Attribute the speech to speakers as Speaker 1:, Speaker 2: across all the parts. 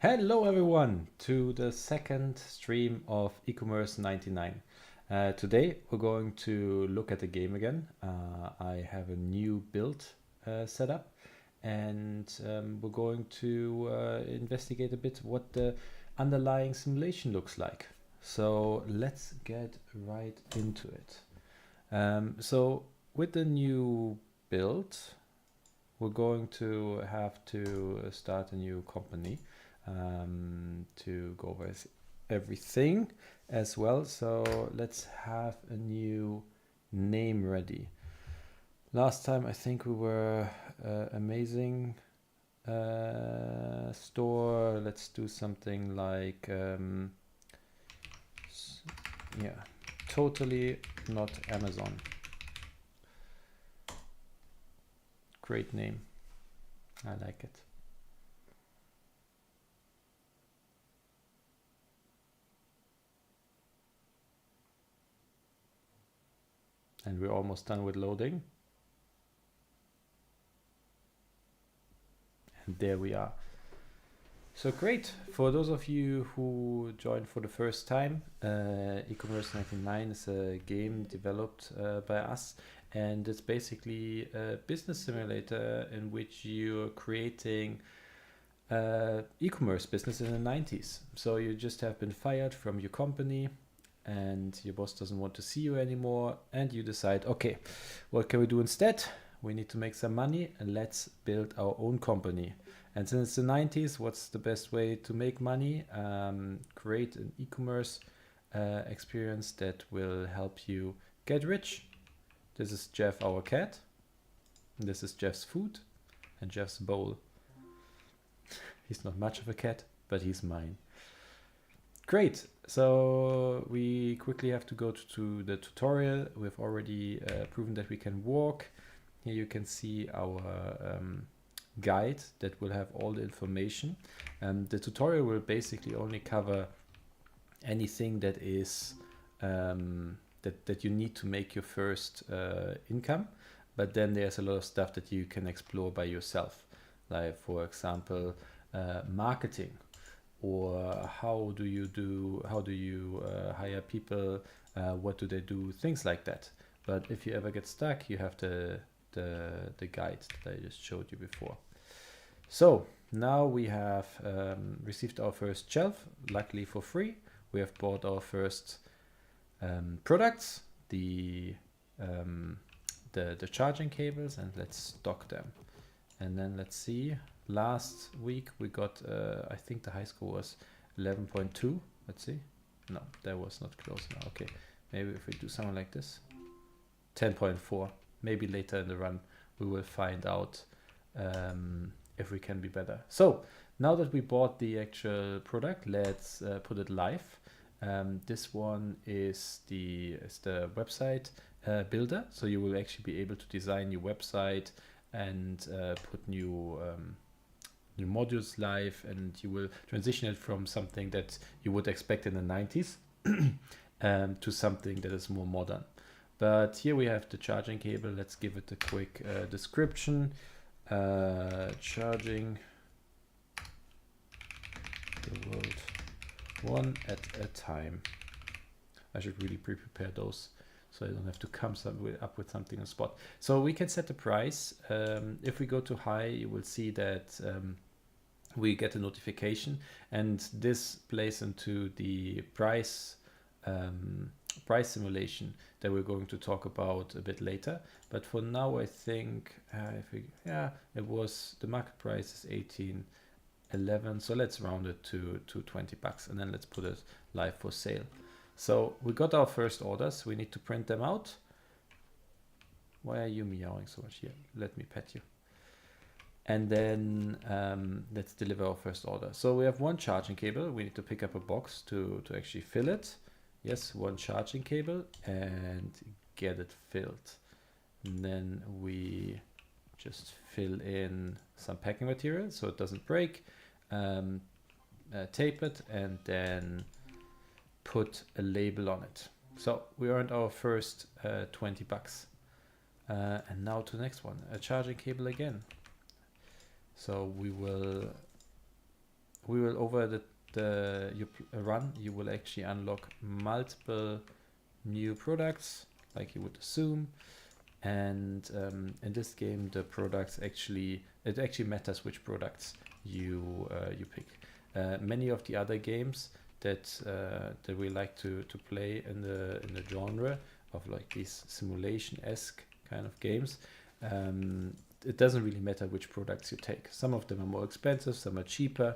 Speaker 1: Hello everyone to the second stream of eCommerce 99. Today we're going to look at the game again. I have a new build set up and we're going to investigate a bit what the underlying simulation looks like. So let's get right into it. So with the new build, we're going to have to start a new company to go over everything as well. So let's have a new name ready. Last time I think we were amazing store. Let's do something like yeah, totally not Amazon. Great name. I like it. And we're almost done with loading. And there we are. So great. For those of you who joined for the first time, eCommerce 99 is a game developed by us. And it's basically a business simulator in which you're creating e-commerce business in the 90s. So you just have been fired from your company and your boss doesn't want to see you anymore. And you decide, okay, what can we do instead? We need to make some money and let's build our own company. And since it's the 90s, what's the best way to make money? Create an e-commerce experience that will help you get rich. This is Jeff, our cat. This is Jeff's food and Jeff's bowl. He's not much of a cat, but he's mine. Great. So we quickly have to go to the tutorial. We've already proven that we can walk. Here you can see our guide that will have all the information. The tutorial will basically only cover anything that is that you need to make your first income, but then there's a lot of stuff that you can explore by yourself, like for example marketing, or how do you hire people, what do they do, things like that. But if you ever get stuck, you have the guide that I just showed you before. So now we have received our first shelf, luckily for free. We have bought our first products, the charging cables, and let's stock them. And then let's see, last week we got I think the high score was 11.2. Let's see. No, that was not close enough. Okay, maybe if we do something like this, 10.4. Maybe later in the run we will find out if we can be better. So now that we bought the actual product, let's put it live. This one is the website builder, so you will actually be able to design your website and put new modules live, and you will transition it from something that you would expect in the 90s to something that is more modern. But here we have the charging cable. Let's give it a quick description. Charging the world one at a time. I should really pre-prepare those so I don't have to come up with something on the spot. So we can set the price. If we go to high, you will see that we get a notification, and this plays into the price simulation that we're going to talk about a bit later. But for now, I think it was, the market price is 18.11, so let's round it to $20, and then let's put it live for sale. So we got our first orders. We need to print them out. Why are you meowing so much here? Let me pet you. And then let's deliver our first order. So we have one charging cable. We need to pick up a box to actually fill it. Yes, one charging cable and get it filled. And then we just fill in some packing material so it doesn't break. Tape it and then put a label on it. So we earned our first $20. And now to the next one, a charging cable again. So we will we will over the run, you will actually unlock multiple new products, like you would assume. And in this game, the products actually, it actually matters which products you pick. Many of the other games that we like to play in the genre of like these simulation-esque kind of games, it doesn't really matter which products you take. Some of them are more expensive, some are cheaper.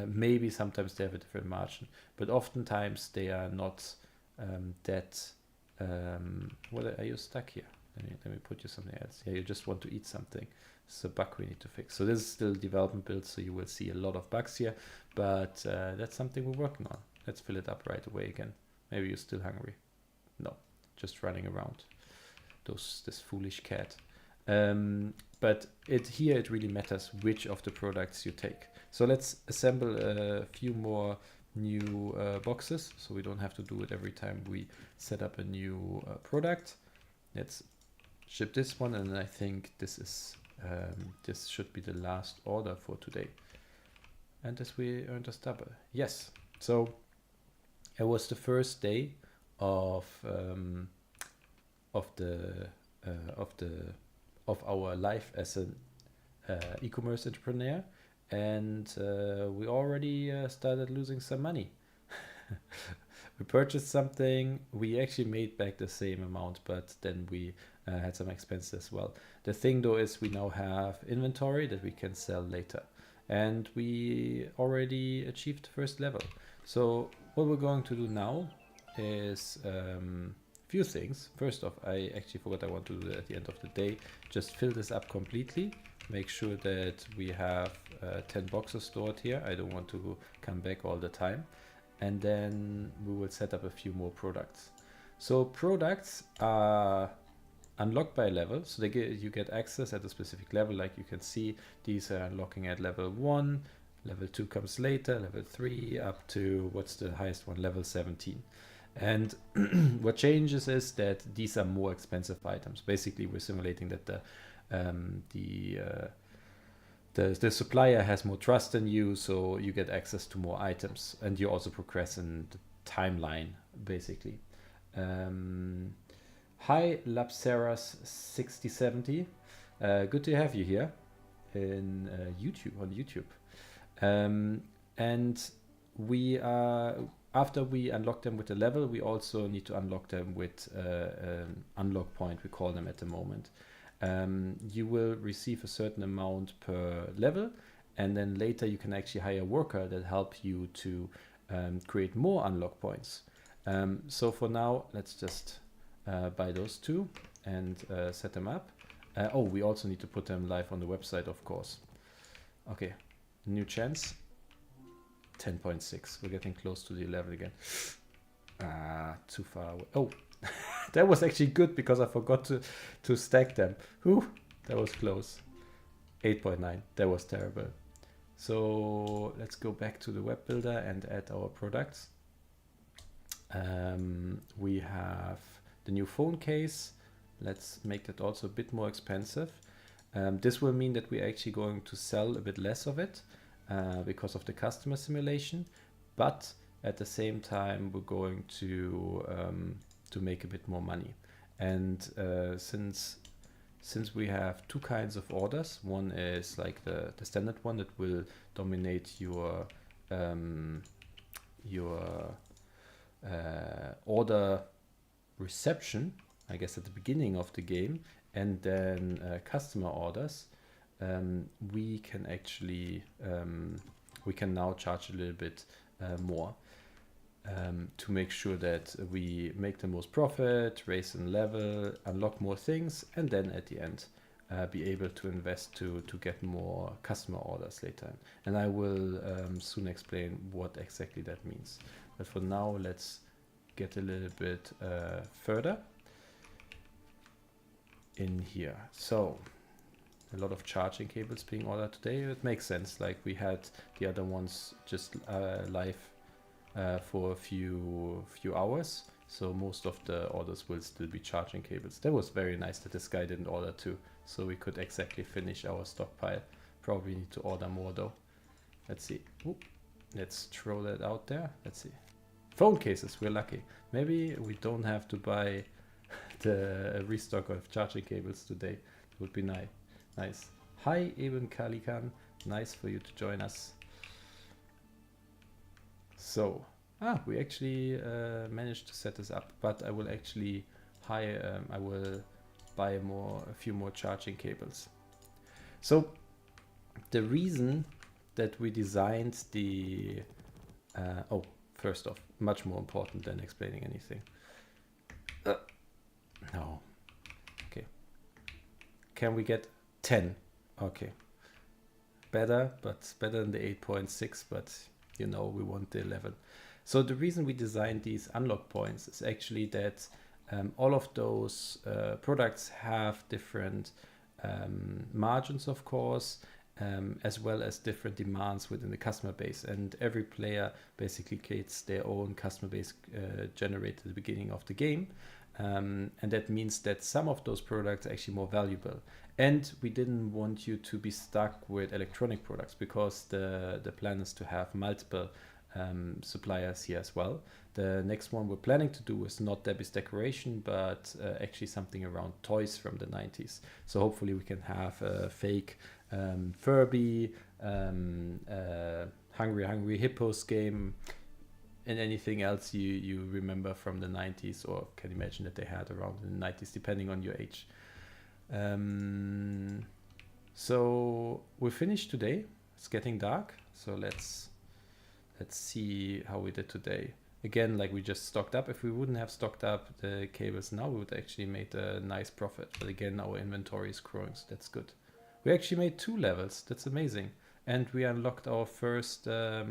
Speaker 1: Maybe sometimes they have a different margin, but oftentimes they are not that. What are you stuck here? Let me put you something else. Yeah, you just want to eat something. It's a bug we need to fix. So this is still development build, so you will see a lot of bugs here, but that's something we're working on. Let's fill it up right away again. Maybe you're still hungry. No, just running around. This foolish cat. But here it really matters which of the products you take. So let's assemble a few more new boxes, so we don't have to do it every time we set up a new product. Let's ship this one, and I think this is this should be the last order for today. And as we earned a stubble, yes. So it was the first day of our life as an e-commerce entrepreneur, and we already started losing some money. We purchased something, we actually made back the same amount, but then we had some expenses as well. The thing though is we now have inventory that we can sell later, and we already achieved the first level. So what we're going to do now is few things. First off, I actually forgot I want to do that at the end of the day. Just fill this up completely. Make sure that we have 10 boxes stored here. I don't want to come back all the time. And then we will set up a few more products. So products are unlocked by level. So you get access at a specific level. Like you can see, these are unlocking at level 1. Level 2 comes later, level 3 up to, what's the highest one, level 17. And what changes is that these are more expensive items. Basically, we're simulating that the supplier has more trust in you, so you get access to more items, and you also progress in the timeline, basically. Hi, Lapseras 6070. Good to have you here in on YouTube. And we are, after we unlock them with a level, we also need to unlock them with an unlock point, we call them at the moment. You will receive a certain amount per level, and then later you can actually hire a worker that help you to create more unlock points. So for now, let's just buy those two and set them up. Oh, we also need to put them live on the website, of course. Okay, new chance. 10.6. We're getting close to the 11 again. Too far away. Oh, that was actually good because I forgot to stack them. Whew, that was close. 8.9. That was terrible. So let's go back to the web builder and add our products. We have the new phone case. Let's make that also a bit more expensive. This will mean that we're actually going to sell a bit less of it because of the customer simulation, but at the same time we're going to make a bit more money. And since we have two kinds of orders, one is like the standard one that will dominate your order reception, I guess at the beginning of the game, and then customer orders, we can actually we can now charge a little bit more to make sure that we make the most profit, raise in level, unlock more things, and then at the end be able to invest to get more customer orders later. And I will soon explain what exactly that means. But for now, let's get a little bit further in here. So a lot of charging cables being ordered today. It makes sense. Like we had the other ones just live for a few hours. So most of the orders will still be charging cables. That was very nice that this guy didn't order two, so we could exactly finish our stockpile. Probably need to order more though. Let's see. Ooh, let's throw that out there. Let's see. Phone cases, we're lucky. Maybe we don't have to buy the restock of charging cables today. It would be nice. Hi, Eben Kalikan. Nice for you to join us. So, we actually managed to set this up, but I will actually I will buy a few more charging cables. So, the reason that we designed the first off, much more important than explaining anything. No. Okay. Can we get 10? Okay. Better, but better than the 8.6, but you know we want the 11. So the reason we designed these unlock points is actually that all of those products have different margins, of course, as well as different demands within the customer base. And every player basically creates their own customer base generated at the beginning of the game. And that means that some of those products are actually more valuable. And we didn't want you to be stuck with electronic products, because the plan is to have multiple suppliers here as well. The next one we're planning to do is not Debbie's Decoration, but actually something around toys from the 90s. So hopefully we can have a fake Furby, Hungry Hippos game, and anything else you remember from the 90s or can imagine that they had around in the 90s, depending on your age. So we're finished today. It's getting dark, so let's see how we did today. Again, like we just stocked up. If we wouldn't have stocked up the cables now, we would actually made a nice profit. But again, our inventory is growing, so that's good. We actually made 2 levels. That's amazing. And we unlocked our first worker,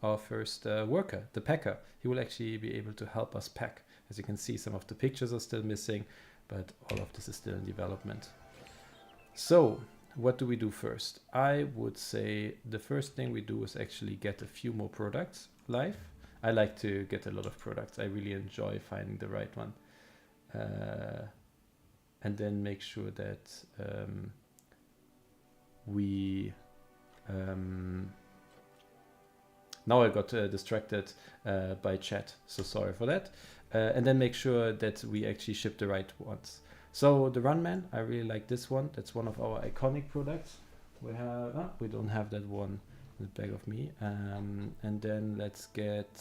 Speaker 1: the packer. He will actually be able to help us pack. As you can see, some of the pictures are still missing, but all of this is still in development. So what do we do first? I would say the first thing we do is actually get a few more products live. I like to get a lot of products. I really enjoy finding the right one. And then make sure that now I got distracted by chat, so sorry for that. And then make sure that we actually ship the right ones. So the Runman, I really like this one. That's one of our iconic products. We don't have that one in the back of me. And then let's get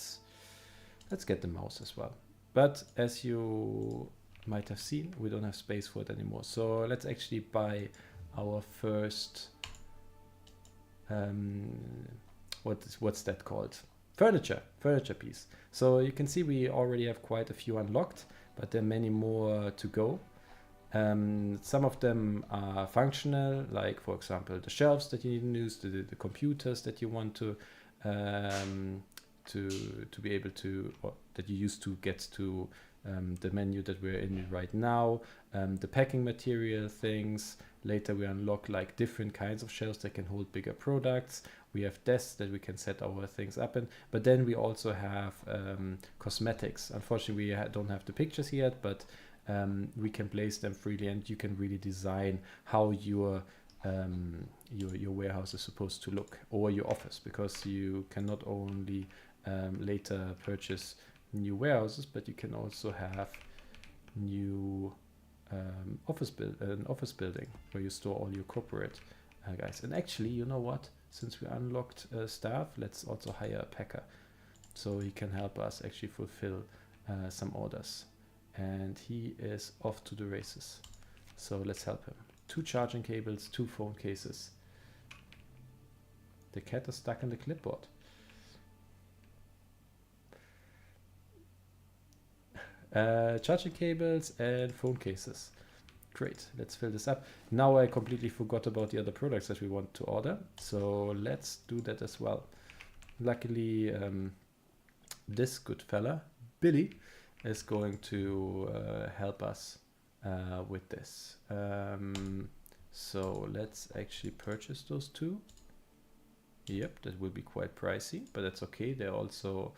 Speaker 1: the mouse as well. But as you might have seen, we don't have space for it anymore. So let's actually buy our first what's that called? Furniture piece. So you can see we already have quite a few unlocked, but there are many more to go. Some of them are functional, like for example the shelves that you need to use, the computers that you want to be able to, or that you use to get to the menu that we're in right now, the packing material things. Later we unlock like different kinds of shelves that can hold bigger products. We have desks that we can set our things up in, but then we also have cosmetics. Unfortunately, we don't have the pictures yet, but we can place them freely, and you can really design how your warehouse is supposed to look, or your office, because you can not only later purchase new warehouses, but you can also have new office building where you store all your corporate guys. And actually, you know what? Since we unlocked staff, let's also hire a packer, so he can help us actually fulfill some orders. And he is off to the races. So let's help him. 2 charging cables, 2 phone cases. The cat is stuck in the clipboard. Charging cables and phone cases. Great, let's fill this up. Now I completely forgot about the other products that we want to order, so let's do that as well. Luckily, this good fella, Billy, is going to help us with this. So let's actually purchase those 2. Yep, that will be quite pricey, but that's okay. They're also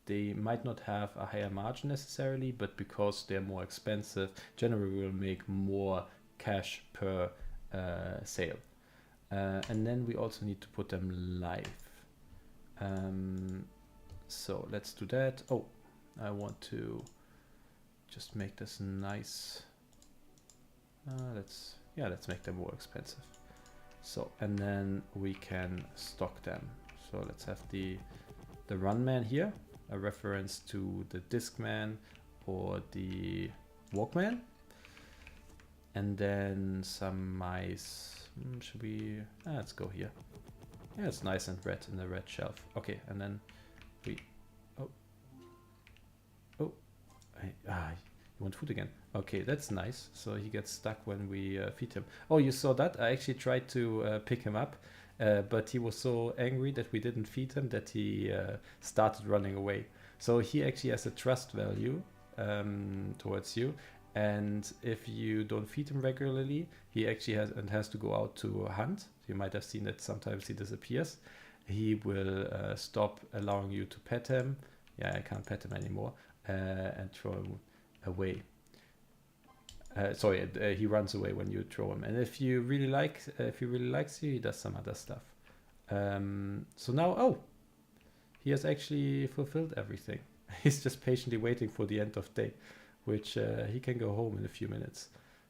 Speaker 1: they might not have a higher margin necessarily, but because they're more expensive, generally we'll make more cash per sale. And then we also need to put them live. So let's do that. Oh, I want to just make this nice. Let's make them more expensive. So, and then we can stock them. So let's have the run man here, a reference to the Discman or the Walkman. And then some mice. Should we? Let's go here. Yeah, it's nice and red in the red shelf. Okay, and then we. You want food again? Okay, that's nice. So he gets stuck when we feed him. Oh, you saw that? I actually tried to pick him up, but he was so angry that we didn't feed him that he started running away. So he actually has a trust value towards you. And if you don't feed him regularly, he actually has to go out to hunt. You might have seen that sometimes he disappears. He will stop allowing you to pet him. Yeah, I can't pet him anymore. And throw him away. He runs away when you throw him. And if he really likes you, he does some other stuff. So now, he has actually fulfilled everything. He's just patiently waiting for the end of day, which he can go home in a few minutes.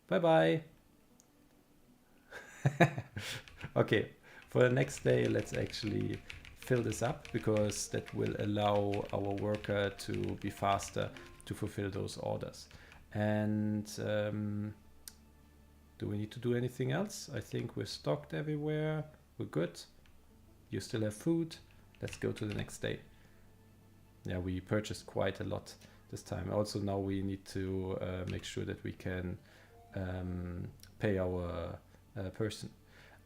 Speaker 1: Bye bye. Okay, for the next day, let's actually fill this up, because that will allow our worker to be faster to fulfill those orders. And do we need to do anything else? I think we're stocked everywhere. We're good. You still have food. Let's go to the next day. Yeah, we purchased quite a lot this time. Also, now we need to make sure that we can pay our person.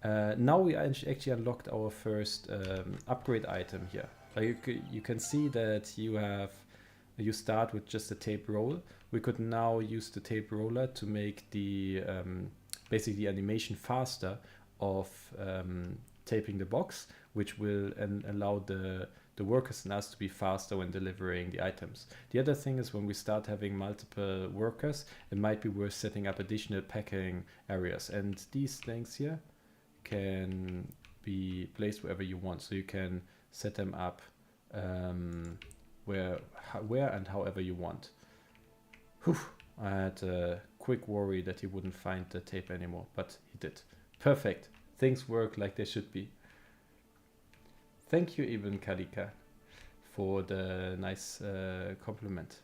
Speaker 1: Now we actually unlocked our first upgrade item here. You can see that you start with just a tape roll. We could now use the tape roller to make the basically animation faster of taping the box, which will allow the workers and us to be faster when delivering the items. The other thing is, when we start having multiple workers, it might be worth setting up additional packing areas, and these things here can be placed wherever you want, so you can set them up where and however you want. Whew, I had a quick worry that he wouldn't find the tape anymore, but he did. Perfect. Things work like they should be. Thank you, Ibn Kalika, for the nice compliment.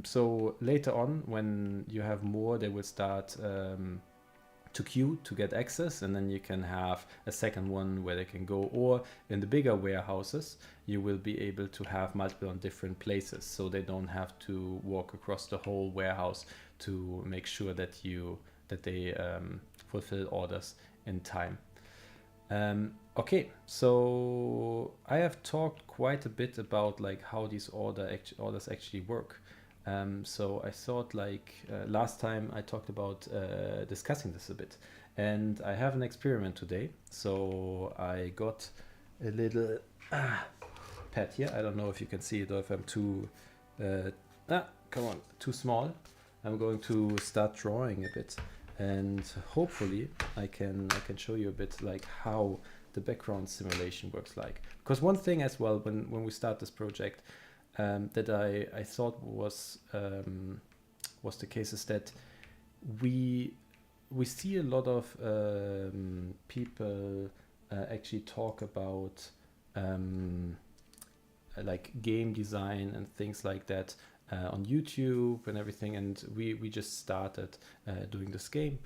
Speaker 1: So later on, when you have more, they will start to queue to get access, and then you can have a second one where they can go, or in the bigger warehouses you will be able to have multiple on different places, so they don't have to walk across the whole warehouse to make sure that they fulfill orders in time. Okay, so I have talked quite a bit about like how these orders actually work. So I thought last time I talked about discussing this a bit, and I have an experiment today. So I got a little pad here. I don't know if you can see it or if I'm too too small. I'm going to start drawing a bit, and hopefully I can show you a bit like how the background simulation works like. Because one thing as well, when we start this project, that I thought was the case is that we see a lot of people actually talk about like game design and things like that on YouTube and everything, and we just started doing this game.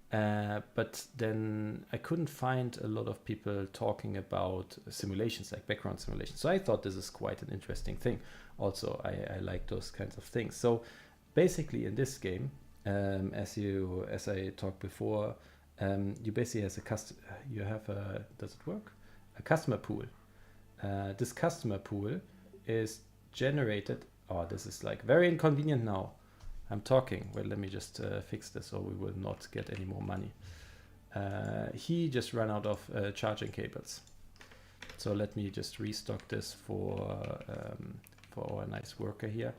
Speaker 1: But then I couldn't find a lot of people talking about simulations, like background simulations. So I thought this is quite an interesting thing. Also, I like those kinds of things. So basically in this game, as I talked before, you basically does it work? A customer pool. This customer pool is generated. Oh, this is like very inconvenient now. I'm talking. Well, let me just fix this, or we will not get any more money. He just ran out of charging cables. So let me just restock this for our nice worker here,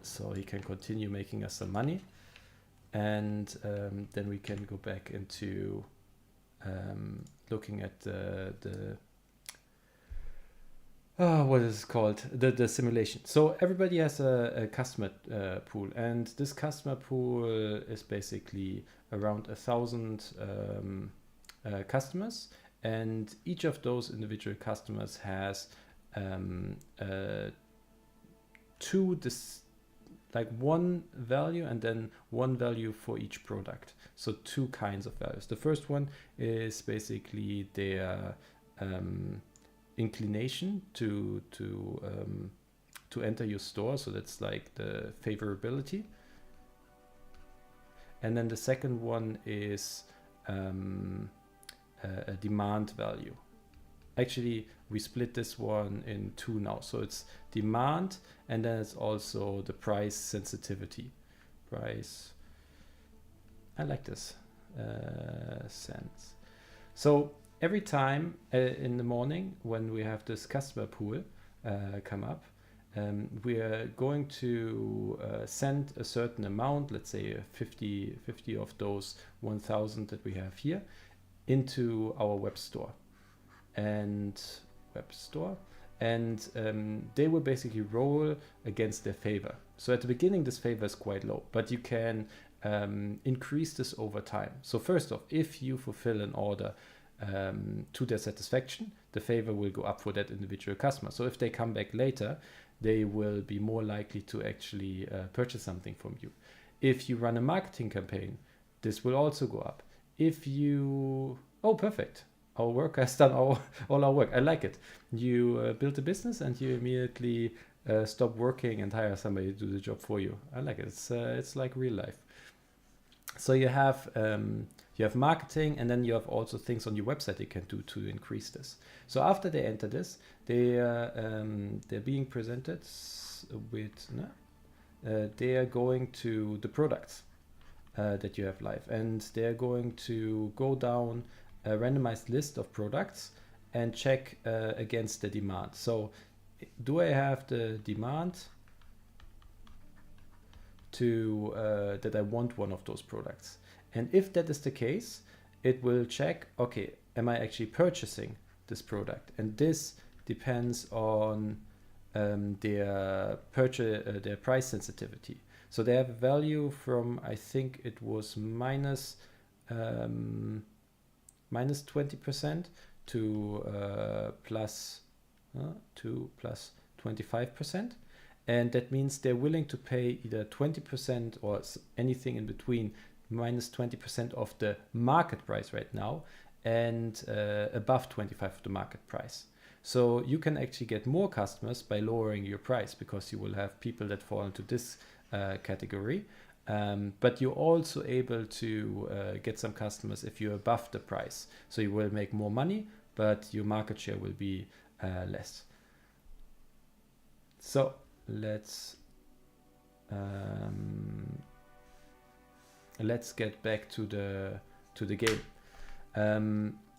Speaker 1: so he can continue making us some money, and then we can go back into looking at the what is it called? The simulation. So everybody has a customer pool, and this customer pool is basically around 1,000 customers, and each of those individual customers has um, like one value and then one value for each product. So two kinds of values. The first one is basically their inclination to enter your store. So that's like the favorability. And then the second one is a demand value. Actually, we split this one in two now. So it's demand, and then it's also the price sensitivity. Price, I like this, sense. So every time in the morning when we have this customer pool come up, we are going to send a certain amount, let's say 50 of those 1,000 that we have here, into our web store. And they will basically roll against their favor. So at the beginning, this favor is quite low, but you can increase this over time. So first off, if you fulfill an order to their satisfaction, the favor will go up for that individual customer. So if they come back later, they will be more likely to actually purchase something from you. If you run a marketing campaign, this will also go up. If you, oh, perfect. Our work has done all our work. I like it. You build a business and you immediately stop working and hire somebody to do the job for you. I like it. It's like real life. So you have marketing, and then you have also things on your website you can do to increase this. So after they enter this, they're being presented with they are going to the products that you have live, and they're going to go down a randomized list of products and check against the demand. So do I have the demand to that I want one of those products? And if that is the case, it will check, okay, am I actually purchasing this product? And this depends on their price sensitivity. So they have a value from, I think it was minus 20% to plus 25%. And that means they're willing to pay either 20% or anything in between, minus 20% of the market price right now, and above 25% of the market price. So you can actually get more customers by lowering your price, because you will have people that fall into this category. But you're also able to get some customers if you're above the price. So you will make more money, but your market share will be less. So let's get back to the game,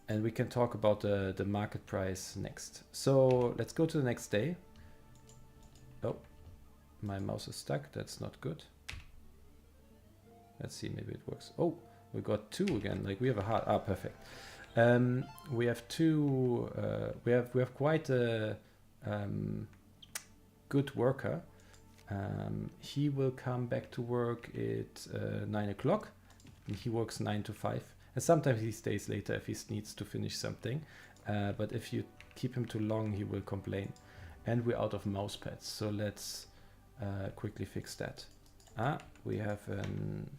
Speaker 1: and we can talk about the market price next. So let's go to the next day. Oh, my mouse is stuck. That's not good. Let's see, maybe it works. Oh, we got 2 again. Like we have a hard. Ah, perfect. We have 2. We have quite a good worker. He will come back to work at 9 o'clock. And he works 9 to 5. And sometimes he stays later if he needs to finish something. But if you keep him too long, he will complain. And we're out of mouse pads. So let's quickly fix that. We have an...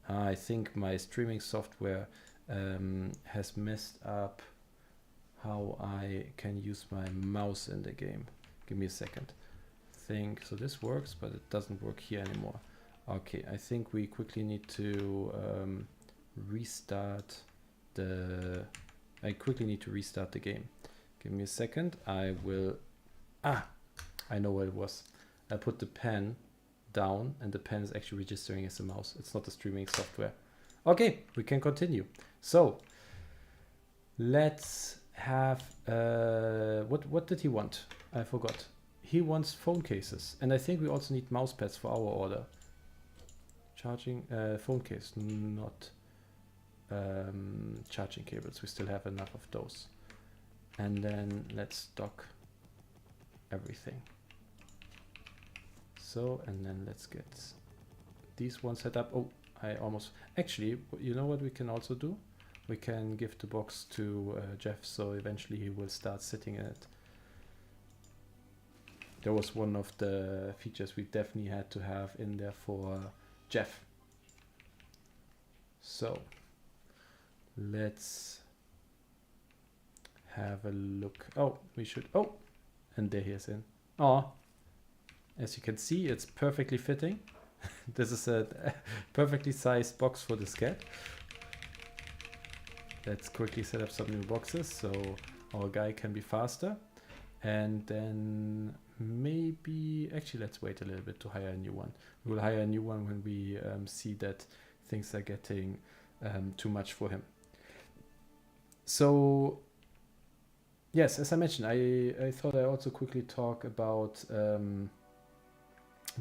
Speaker 1: I think my streaming software has messed up how I can use my mouse in the game. Give me a second. So this works, but it doesn't work here anymore. Okay, I think we quickly need to restart the... I quickly need to restart the game. Give me a second. I will... I know where it was. I put the pen down, and the pen is actually registering as a mouse. It's not the streaming software. Okay, we can continue. So let's have what did he want? I forgot. He wants phone cases, and I think we also need mouse pads for our order. Charging phone case, not charging cables. We still have enough of those. and then let's stock everything. So, and then let's get these ones set up. Oh, I almost, actually, you know what we can also do? We can give the box to Jeff, so eventually he will start sitting in it. That was one of the features we definitely had to have in there for Jeff. So let's have a look. Oh, we should, oh, and there he is in. Oh, as you can see, it's perfectly fitting. This is a perfectly sized box for this cat. Let's quickly set up some new boxes so our guy can be faster. And then maybe, actually, let's wait a little bit to hire a new one. We will hire a new one when we see that things are getting too much for him. So, yes, as I mentioned, I thought I also quickly talk about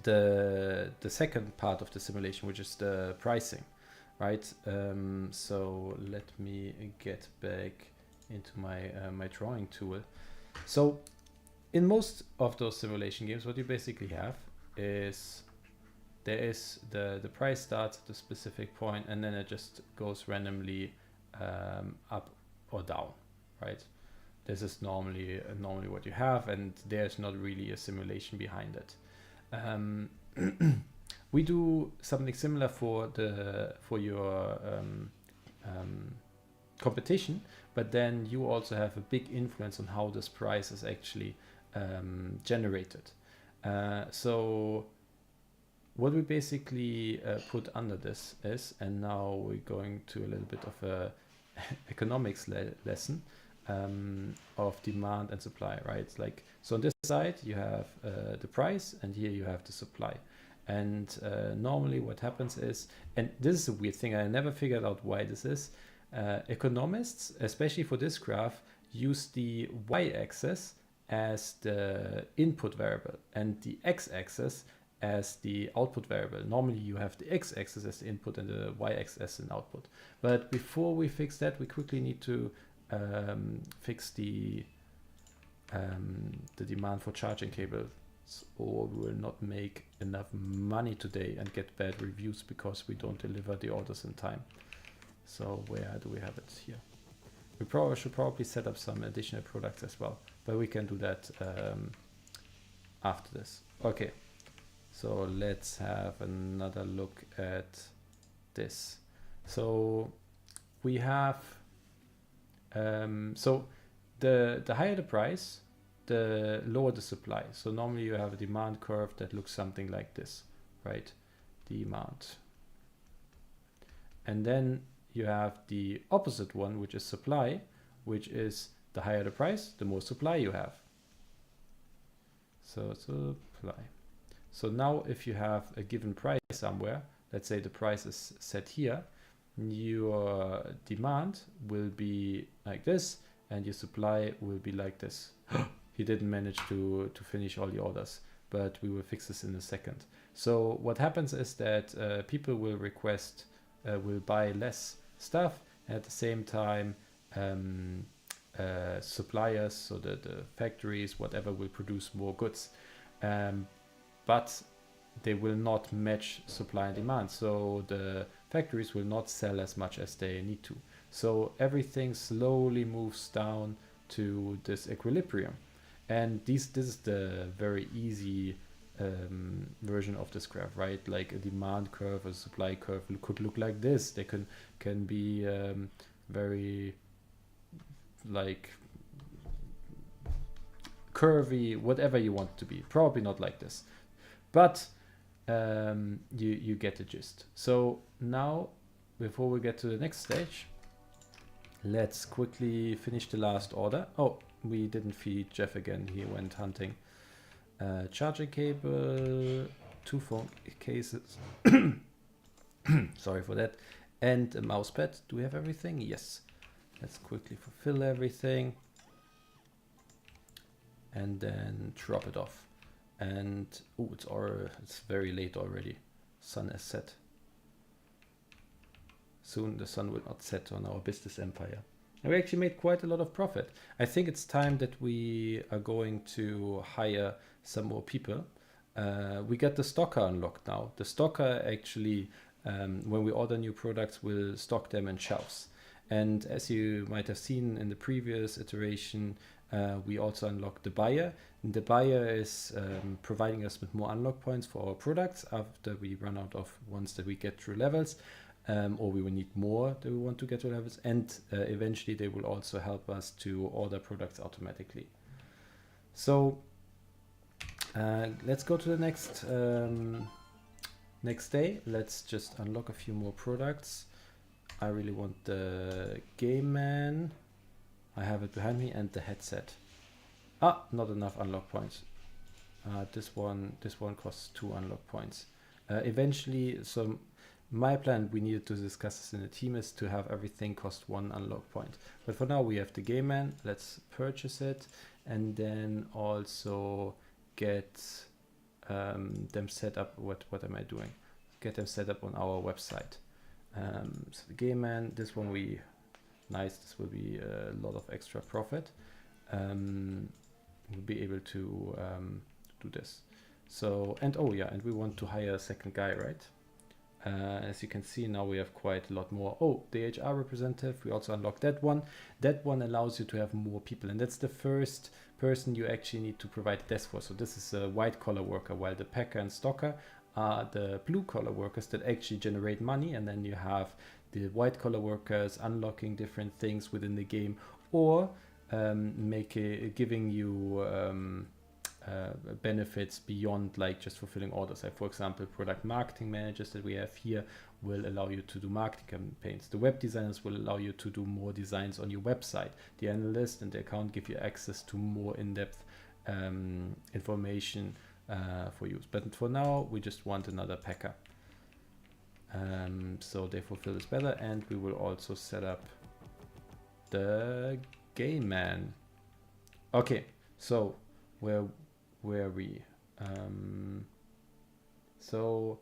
Speaker 1: the second part of the simulation, which is the pricing, right? So let me get back into my my drawing tool. So in most of those simulation games, what you basically have is there is the price starts at a specific point, and then it just goes randomly up or down, right? This is normally what you have, and there's not really a simulation behind it. We do something similar for your competition, but then you also have a big influence on how this price is actually generated. So what we basically put under this is, and now we're going to a little bit of a economics lesson of demand and supply, right? Like, so on this side you have the price, and here you have the supply. And normally what happens is, and this is a weird thing, I never figured out why this is, economists, especially for this graph, use the y-axis as the input variable and the x-axis as the output variable. Normally you have the x-axis as the input and the y-axis as an output. But before we fix that, we quickly need to fix the demand for charging cables, or we will not make enough money today and get bad reviews because we don't deliver the orders in time. So where do we have it here? We should probably set up some additional products as well, but we can do that after this. Okay, so let's have another look at this. So we have so the higher the price, the lower the supply. So normally you have a demand curve that looks something like this, right? Demand. And then you have the opposite one, which is supply, which is the higher the price, the more supply you have. So supply. So now if you have a given price somewhere, let's say the price is set here, your demand will be like this and your supply will be like this. He didn't manage to finish all the orders, but we will fix this in a second. So what happens is that people will request, will buy less stuff, and at the same time suppliers, so the factories, whatever, will produce more goods, but they will not match supply and demand. So the factories will not sell as much as they need to. So everything slowly moves down to this equilibrium. And this is the very easy version of this graph, right? Like a demand curve, a supply curve could look like this. They can be very like curvy, whatever you want it to be. Probably not like this, but you get the gist. So now, before we get to the next stage, let's quickly finish the last order. Oh, we didn't feed Jeff again. He went hunting. Charging cable, 2 phone cases. Sorry for that. And a mouse pad. Do we have everything? Yes. Let's quickly fulfill everything. And then drop it off. And oh, it's very late already. Sun is set. Soon the sun will not set on our business empire. And we actually made quite a lot of profit. I think it's time that we are going to hire some more people. We got the stocker unlocked now. The stocker actually, when we order new products, will stock them in shelves. And as you might have seen in the previous iteration, we also unlocked the buyer. And the buyer is providing us with more unlock points for our products after we run out of ones that we get through levels. Or we will need more that we want to get to levels, and eventually they will also help us to order products automatically. So let's go to the next day. Let's just unlock a few more products. I really want the game man. I have it behind me, and the headset. Not enough unlock points. This one costs 2 unlock points. Eventually, my plan, we needed to discuss this in the team, is to have everything cost 1 unlock point. But for now, we have the game man. Let's purchase it, and then also get them set up. What am I doing? Get them set up on our website. So the game man, this one this will be a lot of extra profit. We'll be able to do this. So, and we want to hire a second guy, right? As you can see, now we have quite a lot more. The HR representative, we also unlocked that one. That one allows you to have more people, and that's the first person you actually need to provide a desk for. So this is a white collar worker, while the packer and stocker are the blue collar workers that actually generate money. And then you have the white collar workers unlocking different things within the game, or giving you benefits beyond like just fulfilling orders. Like, for example, product marketing managers that we have here will allow you to do marketing campaigns. The web designers will allow you to do more designs on your website. The analyst and the account give you access to more in-depth information for use. But for now, we just want another packer. So they fulfill this better, and we will also set up the game man. Okay, so where were we? So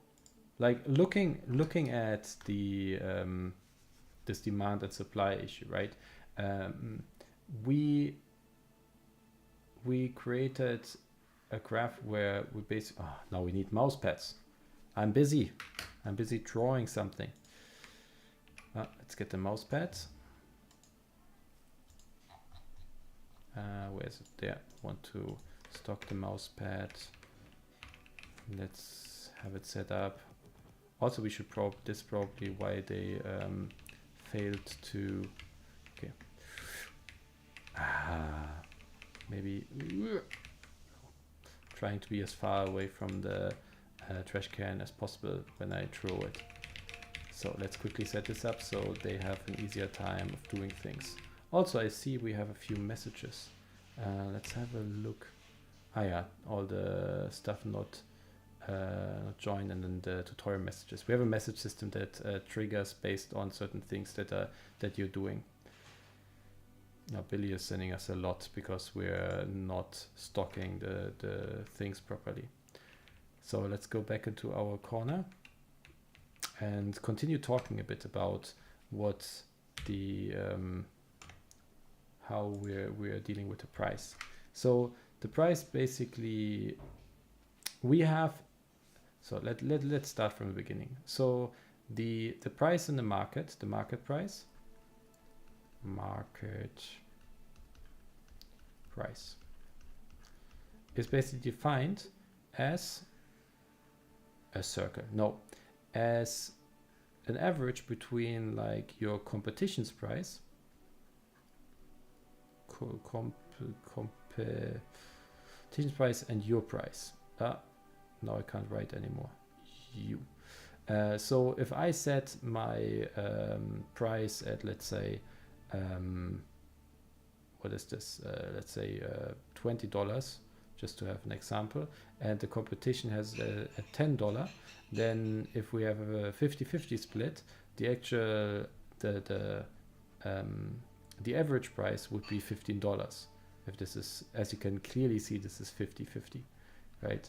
Speaker 1: like looking at the this demand and supply issue, right? We created a graph where we basically now we need mouse pads. I'm busy drawing something. Let's get the mouse pads. Where is it? There. Want to stock the mouse pad. Let's have it set up. Also, we should this probably why they failed to. Okay. Maybe trying to be as far away from the trash can as possible when I throw it. So let's quickly set this up so they have an easier time of doing things. Also, I see we have a few messages. Let's have a look. All the stuff not joined, and then the tutorial messages. We have a message system that triggers based on certain things that you're doing. Now Billy is sending us a lot because we're not stocking the things properly. So let's go back into our corner and continue talking a bit about what the how we're dealing with the price. So the price basically we have. So let's start from the beginning. So the price in the market price is basically defined as a circle. No, as an average between like your competition's price, competition's price and your price. Now I can't write anymore. So if I set my price at, let's say, what is this? Let's say $20, just to have an example, and the competition has a $10, then if we have a 50-50 split, the actual the average price would be $15. If this is, as you can clearly see, this is 50-50, right?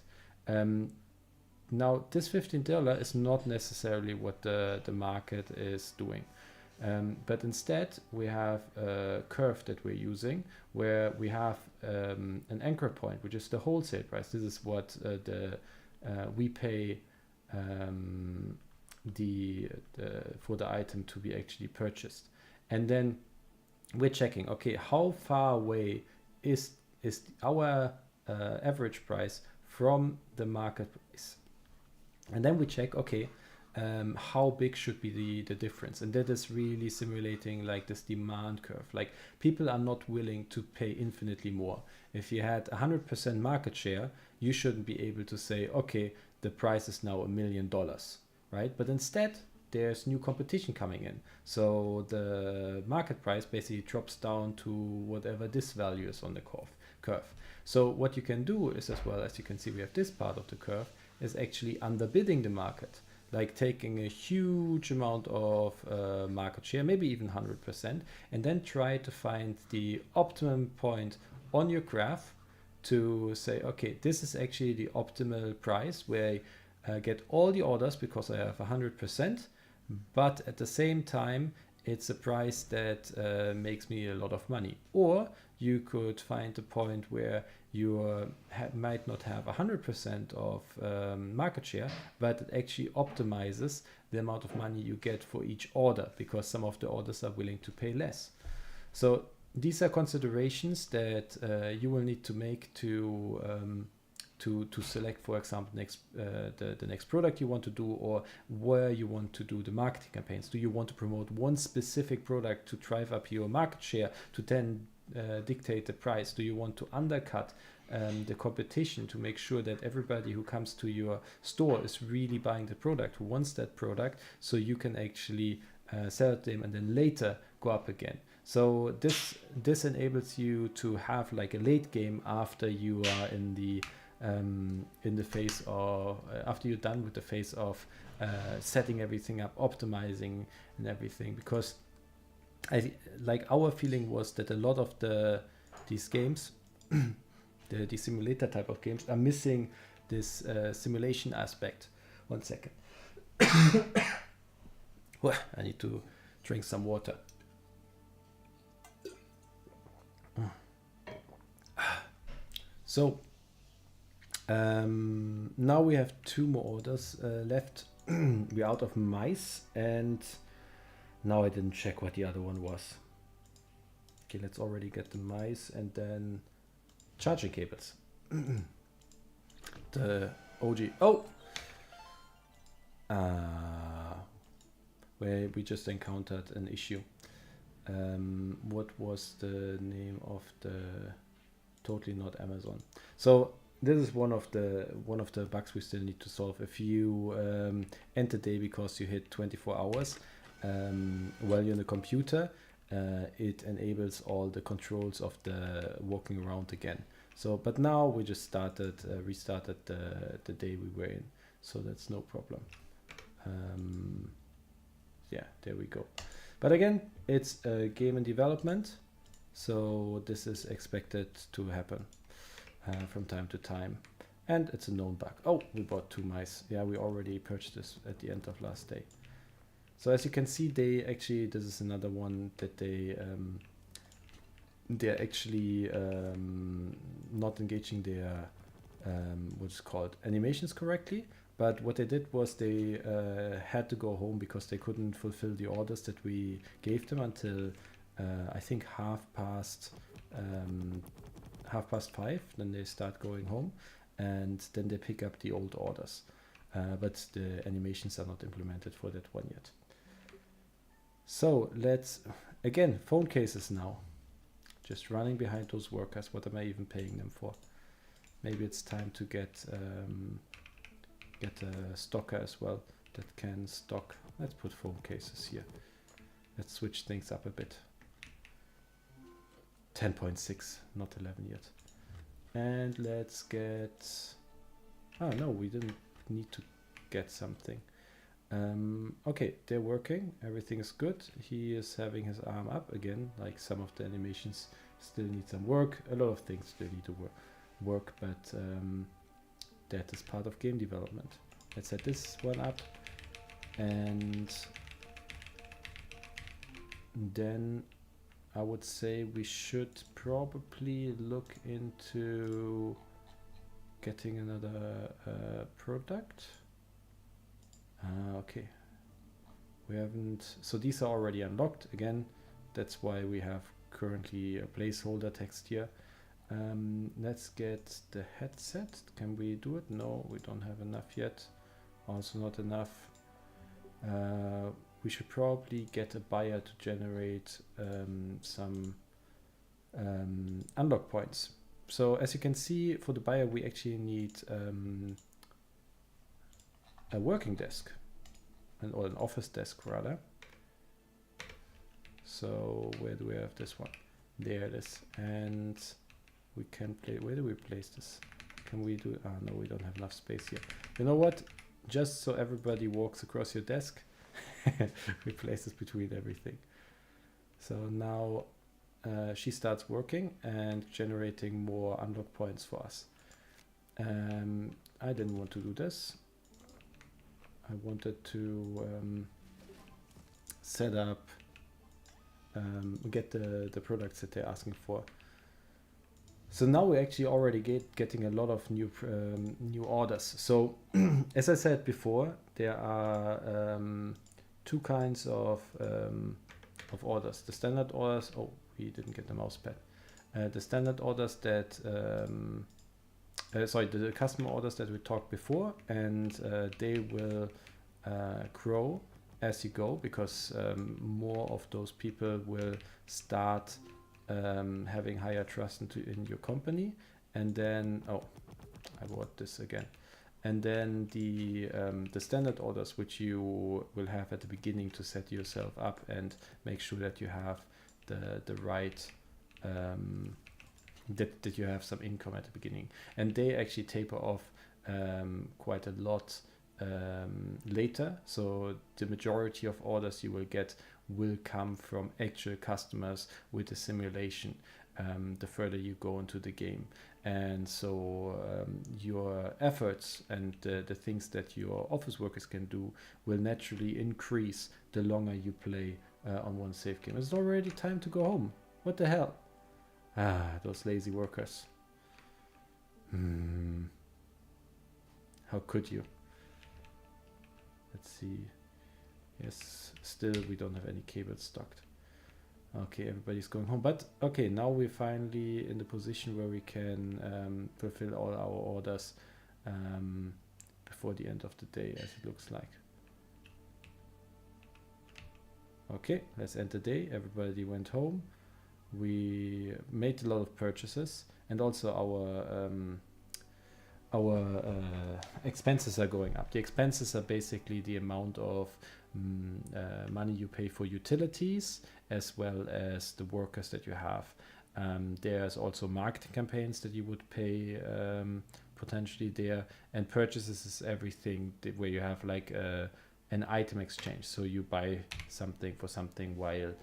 Speaker 1: Now this $15 is not necessarily what the market is doing. But instead we have a curve that we're using where we have an anchor point, which is the wholesale price. This is what we pay for the item to be actually purchased. And then we're checking, okay, how far away is our average price from the market price? And then we check, okay, how big should be the difference? And that is really simulating like this demand curve. Like people are not willing to pay infinitely more. If you had 100% market share, you shouldn't be able to say, okay, the price is now $1 million, right? But instead, there's new competition coming in. So the market price basically drops down to whatever this value is on the curve. So what you can do is, as well, as you can see, we have this part of the curve is actually underbidding the market, like taking a huge amount of market share, maybe even 100%, and then try to find the optimum point on your graph to say, okay, this is actually the optimal price where I get all the orders because I have 100%, but at the same time, it's a price that makes me a lot of money. Or you could find a point where you might not have 100% of market share, but it actually optimizes the amount of money you get for each order because some of the orders are willing to pay less. So these are considerations that you will need to make to select, for example, the next product you want to do, or where you want to do the marketing campaigns. Do you want to promote one specific product to drive up your market share to then dictate the price? Do you want to undercut the competition to make sure that everybody who comes to your store is really buying the product, who wants that product, so you can actually sell it to them and then later go up again? So this enables you to have like a late game after you are in the phase of after you're done with the phase of setting everything up, optimizing and everything. Because our feeling was that a lot of these games, the simulator type of games, are missing this simulation aspect. 1 second. I need to drink some water. So now we have 2 more orders left. We're out of mice, and now I didn't check what the other one was. Okay, let's already get the mice and then charging cables. The OG. Oh! Where we just encountered an issue. What was the name of the... Totally not Amazon. So this is one of the bugs we still need to solve. If you end the day because you hit 24 hours while you're on the computer, it enables all the controls of the walking around again. So, but now we just restarted the day we were in, so that's no problem. Yeah, there we go. But again, it's a game in development, so this is expected to happen from time to time, and it's a known bug. Oh, we bought 2 mice. Yeah, we already purchased this at the end of last day. So as you can see, this is another one that they're actually not engaging their what's called animations correctly. But what they did was they had to go home because they couldn't fulfill the orders that we gave them until I think 5:30. Then they start going home, and then they pick up the old orders. But the animations are not implemented for that one yet. So let's, again, phone cases now. Just running behind those workers. What am I even paying them for? Maybe it's time to get a stocker as well that can stock. Let's put phone cases here. Let's switch things up a bit. 10.6, not 11 yet. And let's get... Oh no, we didn't need to get something. Okay, they're working. Everything is good. He is having his arm up again. Like, some of the animations still need some work. A lot of things still need to work, but that is part of game development. Let's set this one up, and then I would say we should probably look into getting another product. Okay, we haven't, so these are already unlocked again. That's why we have currently a placeholder text here. Let's get the headset. Can we do it? No, we don't have enough yet. Also not enough. We should probably get a buyer to generate some unlock points. So as you can see, for the buyer, we actually need a working desk, or an office desk rather. So where do we have this one? There it is. And we can play, where do we place this? Can we do, no, we don't have enough space here. You know what? Just so everybody walks across your desk, we place this between everything. So now she starts working and generating more unlock points for us. I didn't want to do this. I wanted to set up, get the products that they're asking for. So now we're actually already getting a lot of new orders. So as I said before, there are two kinds of orders. The standard orders. Oh, we didn't get the mouse pad. The standard orders that sorry, the customer orders that we talked before, and they will grow as you go, because more of those people will start having higher trust in your company. And then, oh, I bought this again. And then the standard orders, which you will have at the beginning to set yourself up and make sure that you have the right, that you have some income at the beginning. And they actually taper off quite a lot later. So the majority of orders you will get will come from actual customers with a simulation the further you go into the game. And so your efforts and the things that your office workers can do will naturally increase the longer you play on one save game. It's already time to go home. What the hell? Ah, those lazy workers. How could you? Let's see. Yes, still we don't have any cables stocked. Okay, everybody's going home. But okay, now we're finally in the position where we can fulfill all our orders before the end of the day, as it looks like. Okay, let's end the day. Everybody went home. We made a lot of purchases, and also our expenses are going up. The expenses are basically the amount of money you pay for utilities, as well as the workers that you have. There's also marketing campaigns that you would pay potentially there, and purchases is everything where you have like an item exchange. So you buy something for something while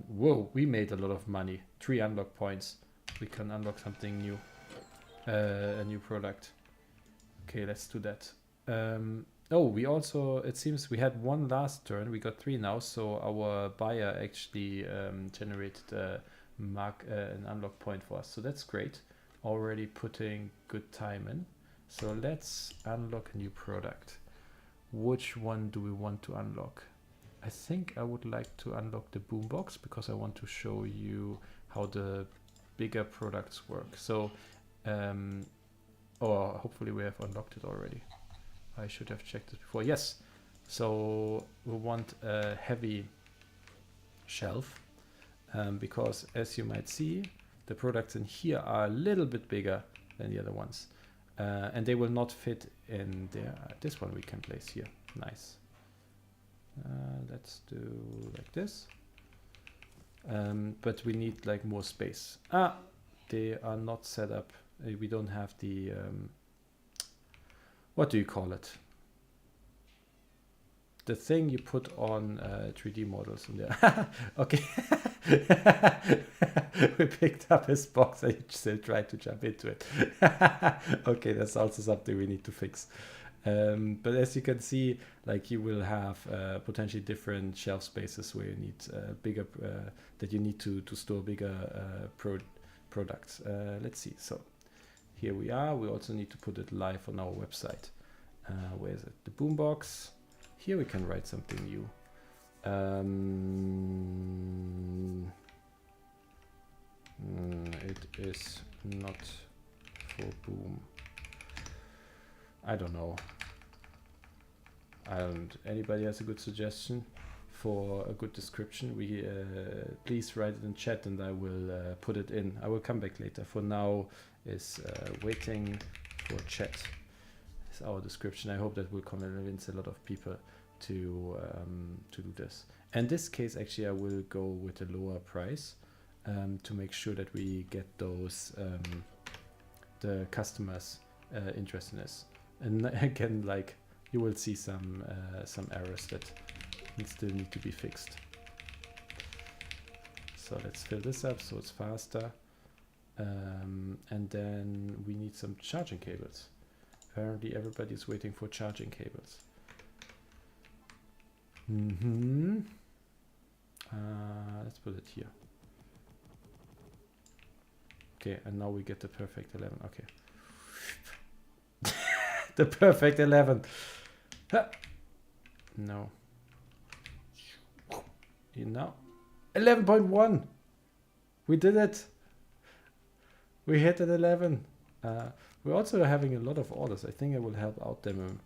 Speaker 1: whoa, we made a lot of money. 3 unlock points. We can unlock something new, a new product. Okay, let's do that. Oh, we also, it seems we had one last turn. We got 3 now, so our buyer actually generated an unlock point for us. So that's great. Already putting good time in. So let's unlock a new product. Which one do we want to unlock? I think I would like to unlock the boombox, because I want to show you how the bigger products work. So, or hopefully we have unlocked it already. I should have checked this before. Yes. So we want a heavy shelf, because as you might see, the products in here are a little bit bigger than the other ones, and they will not fit in there. This one we can place here. Nice. Let's do like this. But we need like more space. They are not set up. We don't have the what do you call it? The thing you put on 3D models in there. Okay. We picked up his box and still tried to jump into it. Okay, that's also something we need to fix. But as you can see, like you will have potentially different shelf spaces where you need bigger, that you need to store bigger products. Let's see. So here we are. We also need to put it live on our website. Where is it? The boombox. Here we can write something new. It is not for boom. I don't know. Anybody has a good suggestion for a good description? We please write it in chat and I will put it in. I will come back later. For now is waiting for chat. Is our description. I hope that will convince a lot of people to do this. In this case, actually, I will go with a lower price to make sure that we get those the customers interested in this. And again, like you will see some errors that still need to be fixed. So let's fill this up so it's faster. And then we need some charging cables. Apparently everybody's waiting for charging cables. Let's put it here. Okay, and now we get the perfect 11. Okay. The perfect 11. No. You know. 11.1. We did it. We hit at 11. We're also having a lot of orders. I think I will help them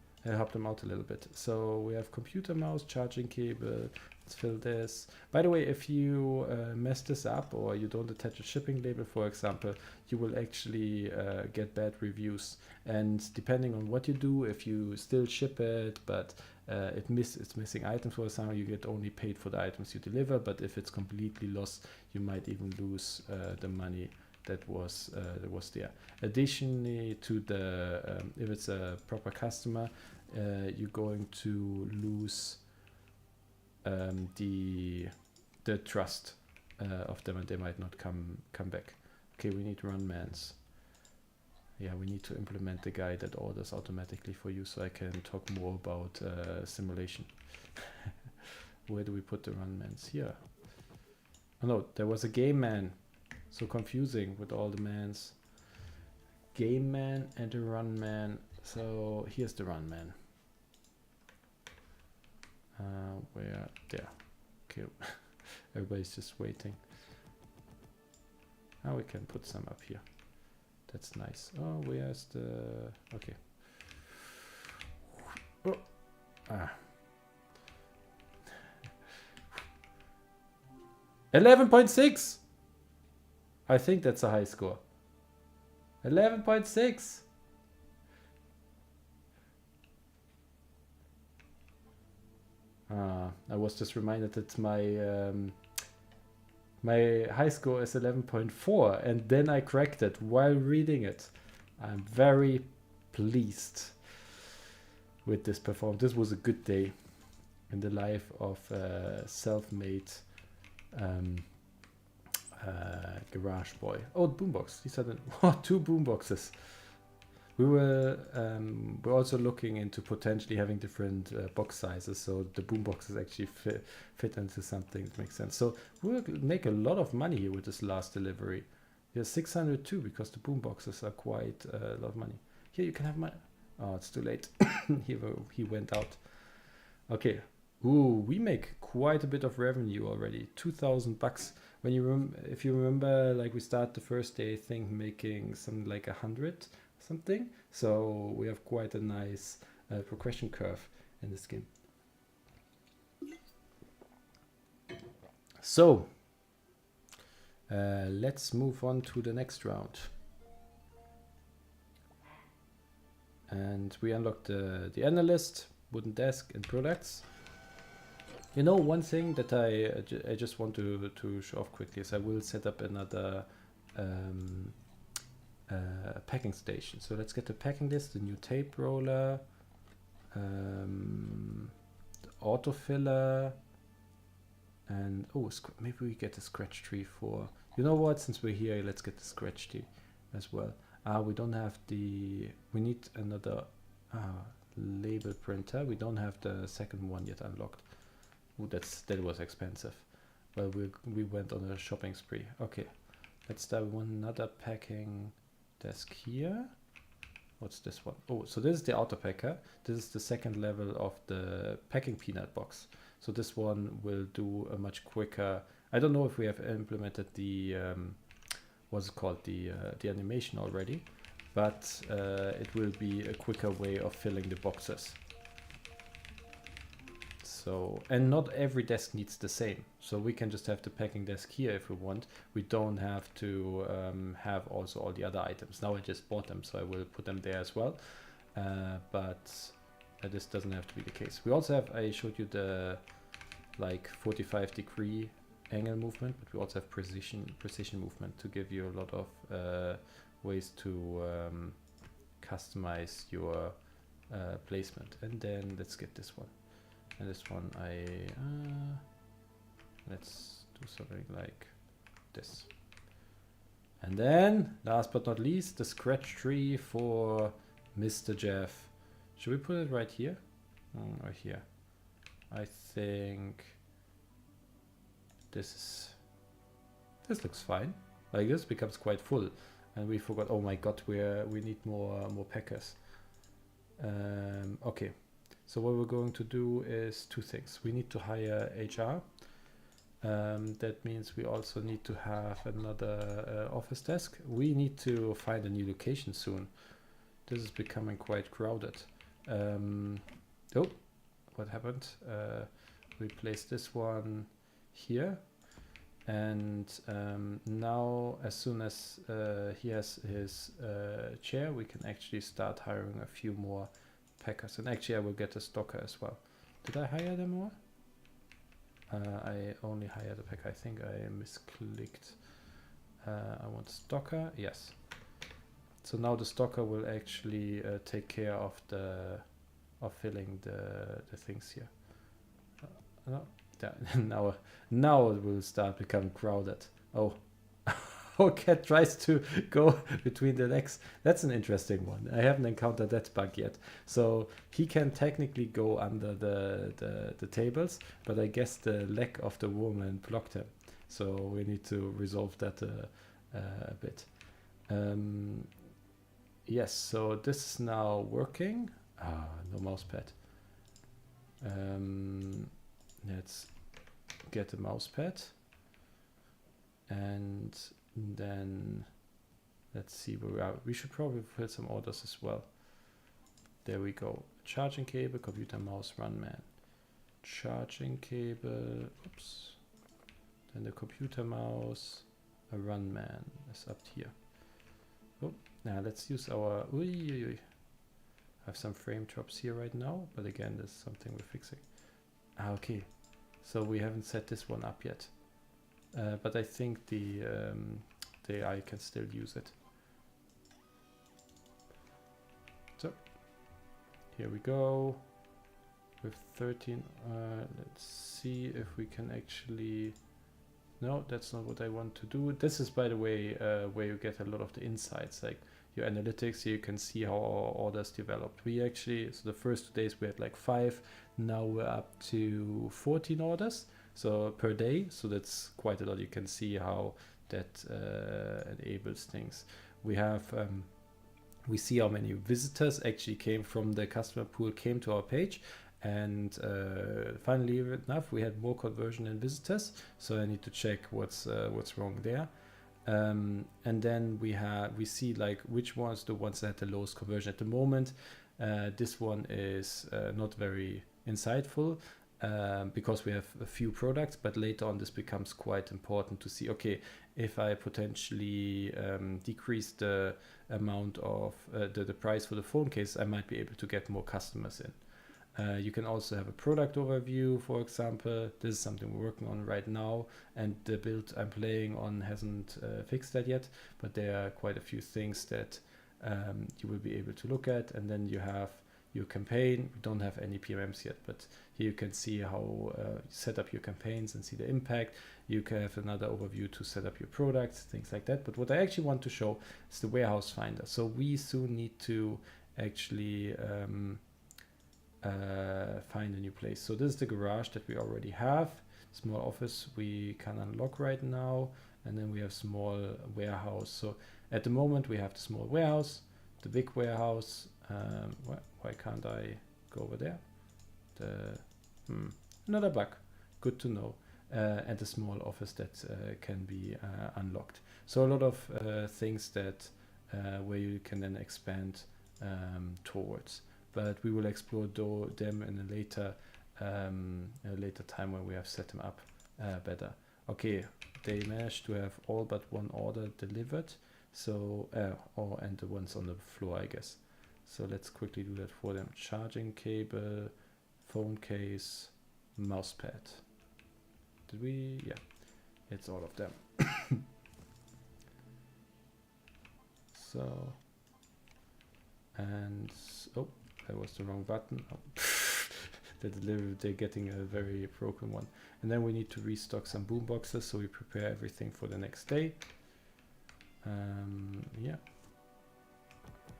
Speaker 1: out a little bit. So we have computer mouse, charging cable. Let's fill this. By the way, if you mess this up or you don't attach a shipping label, for example, you will actually get bad reviews. And depending on what you do, if you still ship it, but it's missing items, for example, you get only paid for the items you deliver. But if it's completely lost, you might even lose the money that was there. Additionally to the if it's a proper customer, you're going to lose the trust of them, and they might not come back. Okay, we need run mans. Yeah, we need to implement the guy that orders automatically for you, so I can talk more about simulation. Where do we put the run mans? Here. Oh no, there was a game man. So confusing with all the mans. Game man and a run man. So here's the run man. Where? There. Okay. Everybody's just waiting. Now we can put some up here. That's nice. Oh, where's the... Okay. Oh. Ah. 11.6! I think that's a high score. 11.6. I was just reminded that my my high score is 11.4, and then I cracked it while reading it. I'm very pleased with this performance. This was a good day in the life of self-made garage boy. Oh, boombox. These are the two boomboxes. We're also looking into potentially having different box sizes, so the boomboxes actually fit into something that makes sense. So we'll make a lot of money here with this last delivery. Here's 602 because the boomboxes are quite a lot of money. Here you can have my... Oh, it's too late. he went out. Okay. Ooh, we make quite a bit of revenue already. $2,000. When you if you remember, like we start the first day, I think making something like 100 something. So we have quite a nice progression curve in this game. So let's move on to the next round. And we unlocked the analyst, wooden desk, and products. You know, one thing that I just want to show off quickly is I will set up another packing station. So let's get the packing list, the new tape roller, the auto filler, and oh, maybe we get a scratch tree for... You know what? Since we're here, let's get the scratch tree as well. We don't have the... We need another label printer. We don't have the second one yet unlocked. Ooh, that was expensive. Well, we went on a shopping spree. Okay, let's start with another packing desk here. What's this one? Oh, so this is the auto packer. This is the second level of the packing peanut box. So this one will do a much quicker. I don't know if we have implemented the what's it called, the animation already, but it will be a quicker way of filling the boxes. So, and not every desk needs the same. So we can just have the packing desk here if we want. We don't have to have also all the other items. Now I just bought them, so I will put them there as well. But this doesn't have to be the case. We also have, I showed you the like 45-degree angle movement, but we also have precision movement to give you a lot of ways to customize your placement. And then let's get this one. And this one let's do something like this. And then last but not least, the scratch tree for Mr. Jeff. Should we put it right here? Right here. I think this looks fine. Like this becomes quite full. And we forgot, oh my god, we need more packers. Okay. So what we're going to do is two things. We need to hire HR. That means we also need to have another office desk. We need to find a new location soon. This is becoming quite crowded. Oh, what happened? We place this one here. And now as soon as he has his chair, we can actually start hiring a few more packers. And actually I will get a stocker as well. Did I hire them more? I only hired a packer. I think I misclicked. I want stocker. Yes. So now the stocker will actually take care of filling the things here. No, yeah, now it will start becoming crowded. Oh. Our cat tries to go between the legs. That's an interesting one. I haven't encountered that bug yet. So he can technically go under the tables, but I guess the leg of the woman blocked him. So we need to resolve that a bit. Yes, so this is now working. No mouse pad. Let's get a mouse pad. And then let's see where we are. We should probably fill some orders as well. There we go. Charging cable, computer mouse, run man. Charging cable, oops. Then the computer mouse, a run man is up here. Oh, now let's use our, I have some frame drops here right now, but again, this is something we're fixing. Okay, so we haven't set this one up yet. But I think the AI can still use it. So here we go with 13. Let's see if we can actually. No, that's not what I want to do. This is, by the way, where you get a lot of the insights, like your analytics. Here you can see how our orders developed. We actually, so the first 2 days we had like 5. Now we're up to 14 orders. So per day, so that's quite a lot. You can see how that enables things. We have, we see how many visitors actually came from the customer pool, came to our page, and finally enough, we had more conversion than visitors. So I need to check what's wrong there. And then we see like which ones the ones that had the lowest conversion at the moment. This one is not very insightful. Because we have a few products, but later on this becomes quite important to see, okay, if I potentially decrease the amount of the price for the phone case, I might be able to get more customers in. You can also have a product overview, for example. This is something we're working on right now, and the build I'm playing on hasn't fixed that yet, but there are quite a few things that you will be able to look at. And then you have your campaign. We don't have any PMMs yet, but here you can see how you set up your campaigns and see the impact. You can have another overview to set up your products, things like that. But what I actually want to show is the warehouse finder. So we soon need to actually find a new place. So this is the garage that we already have. Small office we can unlock right now, and then we have small warehouse. So at the moment we have the small warehouse, the big warehouse. Why can't I go over there? Another bug. Good to know. And the small office that can be unlocked. So a lot of things that where you can then expand towards. But we will explore them in a later time when we have set them up better. Okay, they managed to have all but one order delivered. So and the ones on the floor, I guess. So let's quickly do that for them. Charging cable, phone case, mouse pad. Did we? Yeah, it's all of them. So, and oh, that was the wrong button. Oh. They're getting a very broken one. And then we need to restock some boom boxes, so we prepare everything for the next day. Yeah.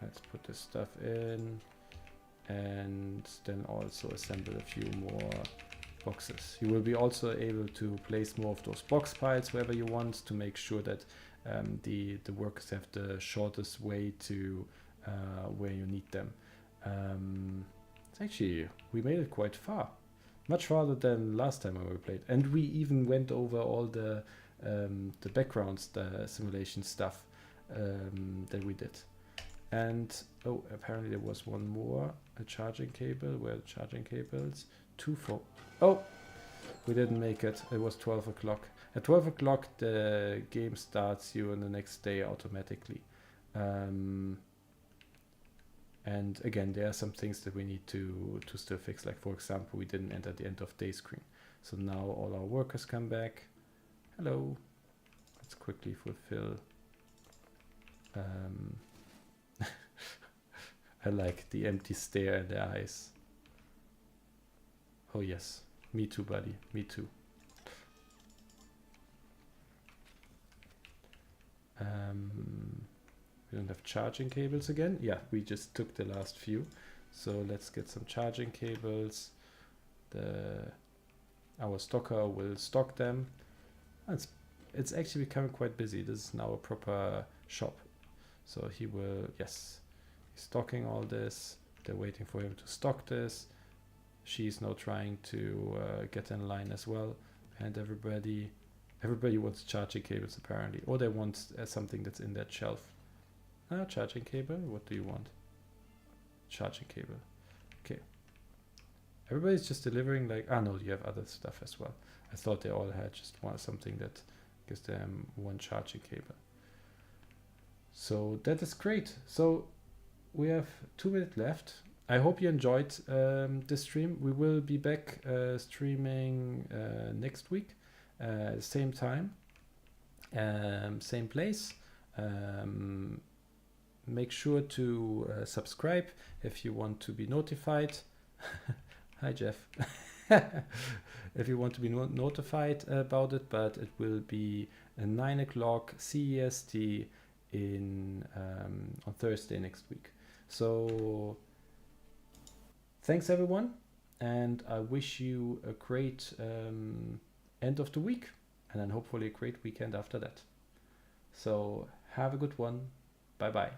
Speaker 1: Let's put this stuff in, and then also assemble a few more boxes. You will be also able to place more of those box piles wherever you want to make sure that the workers have the shortest way to where you need them. Actually, we made it quite far, much farther than last time when we played, and we even went over all the backgrounds, the simulation stuff that we did. And oh, apparently there was one more, a charging cable. Where are the charging cables? Oh, we didn't make it. It was 12 o'clock. At 12 o'clock the game starts you on the next day automatically. And again, there are some things that we need to still fix. Like for example, we didn't enter the end of day screen. So now all our workers come back. Hello. Let's quickly fulfill. I like the empty stare in their eyes. Oh yes, me too, buddy, me too. We don't have charging cables again. Yeah, we just took the last few. So let's get some charging cables. Our stocker will stock them. It's actually becoming quite busy. This is now a proper shop. So he will, yes, he's stocking all this. They're waiting for him to stock this. She's now trying to get in line as well. And everybody wants charging cables apparently. Or they want something that's in that shelf. Charging cable, what do you want? Charging cable, okay. Everybody's just delivering like, no, you have other stuff as well. I thought they all had just something that gives them one charging cable. So that is great. So we have 2 minutes left. I hope you enjoyed this stream. We will be back streaming next week, same time, same place. Make sure to subscribe if you want to be notified. Hi, Jeff. If you want to be notified about it, but it will be at 9 o'clock CEST on Thursday next week. So thanks everyone, and I wish you a great end of the week, and then hopefully a great weekend after that. So have a good one. Bye bye.